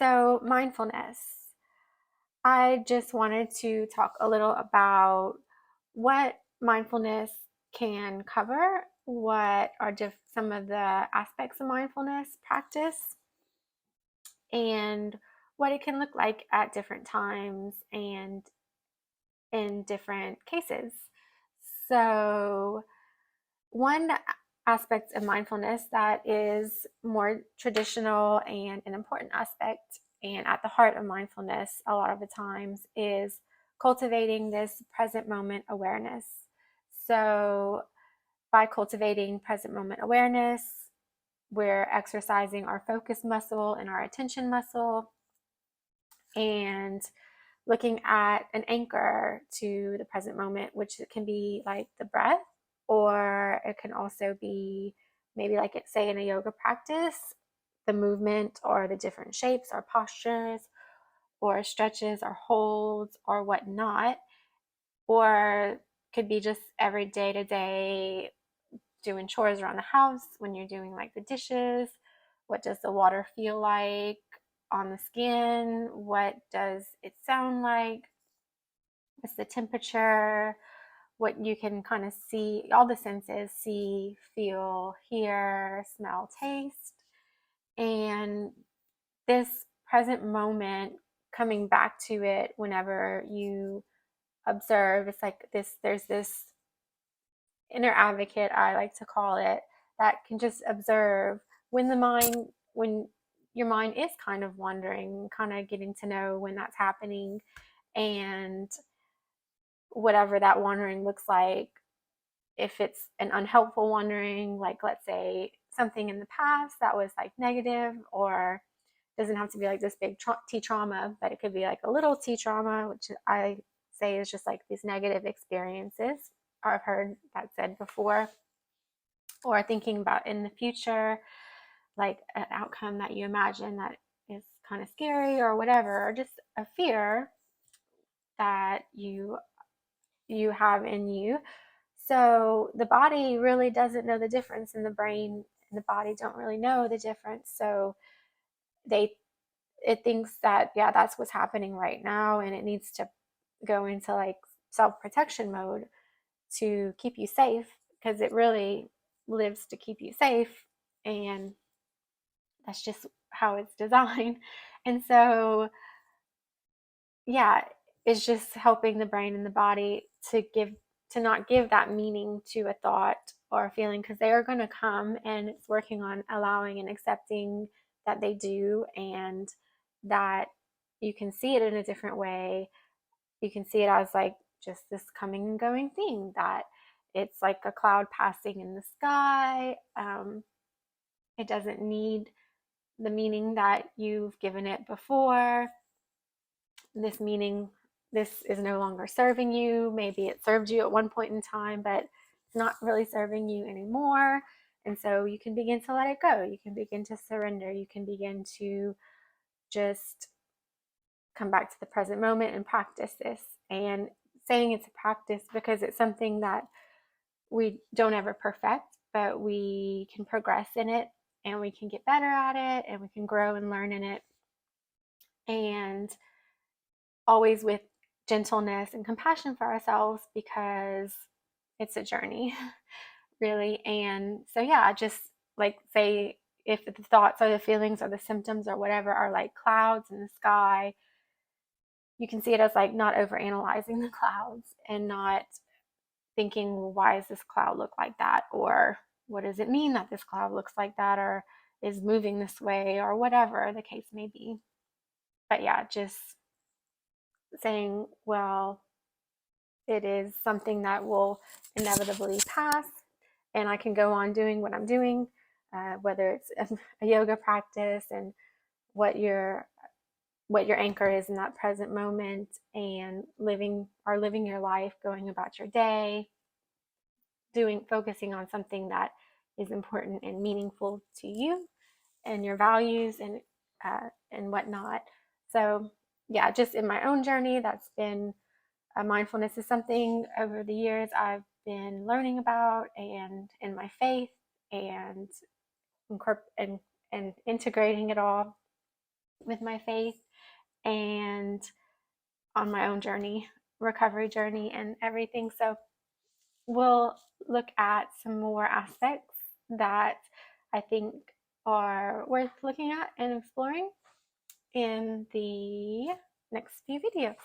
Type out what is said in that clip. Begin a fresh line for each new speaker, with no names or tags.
So, mindfulness. I just wanted to talk a little about what mindfulness can cover, what are some of the aspects of mindfulness practice, and what it can look like at different times and in different cases. So, one aspect of mindfulness that is more traditional and an important aspect, and at the heart of mindfulness, a lot of the times, is cultivating this present moment awareness. So, by cultivating present moment awareness, we're exercising our focus muscle and our attention muscle and looking at an anchor to the present moment, which can be like the breath, or it can also be maybe like it say in a yoga practice, the movement or the different shapes or postures or stretches or holds or whatnot, or could be just every day to day doing chores around the house when you're doing like the dishes. What does the water feel like on the skin? What does it sound like? What's the temperature? What you can kind of see, all the senses: see, feel, hear, smell, taste. And this present moment, coming back to it whenever you observe, it's like there's this inner advocate, I like to call it, that can just observe when your mind is kind of wandering, kind of getting to know when that's happening, and whatever that wandering looks like. If it's an unhelpful wandering, like let's say something in the past that was like negative, or doesn't have to be like this big T trauma, but it could be like a little T trauma, which I say is just like these negative experiences, or I've heard that said before, or thinking about in the future, like an outcome that you imagine that is kind of scary or whatever, or just a fear that you have in you. So the body really doesn't know the difference, and the brain and the body don't really know the difference. So they it thinks that, yeah, that's what's happening right now, and it needs to go into like self-protection mode to keep you safe, because it really lives to keep you safe, and that's just how it's designed. And so, yeah, it's just helping the brain and the body to not give that meaning to a thought or a feeling, because they are going to come, and it's working on allowing and accepting that they do, and that you can see it in a different way. You can see it as like just this coming and going thing, that it's like a cloud passing in the sky. It doesn't need the meaning that you've given it before. This meaning, this is no longer serving you. Maybe it served you at one point in time, but it's not really serving you anymore. And so you can begin to let it go. You can begin to surrender. You can begin to just come back to the present moment and practice this. And saying it's a practice because it's something that we don't ever perfect, but we can progress in it, and we can get better at it, and we can grow and learn in it. And always with gentleness and compassion for ourselves, because it's a journey, really. And so, yeah, just like say, if the thoughts or the feelings or the symptoms or whatever are like clouds in the sky, you can see it as like not over analyzing the clouds, and not thinking, well, why does this cloud look like that? Or what does it mean that this cloud looks like that, or is moving this way, or whatever the case may be. But yeah, just saying, well, it is something that will inevitably pass, and I can go on doing what I'm doing, whether it's a yoga practice, and what your what your anchor is in that present moment, and living your life, going about your day, focusing on something that is important and meaningful to you and your values, and whatnot. So yeah, just in my own journey, that's been mindfulness is something over the years I've been learning about, and in my faith, and and integrating it all. with my faith and on my own journey, recovery journey, and everything. So we'll look at some more aspects that I think are worth looking at and exploring in the next few videos.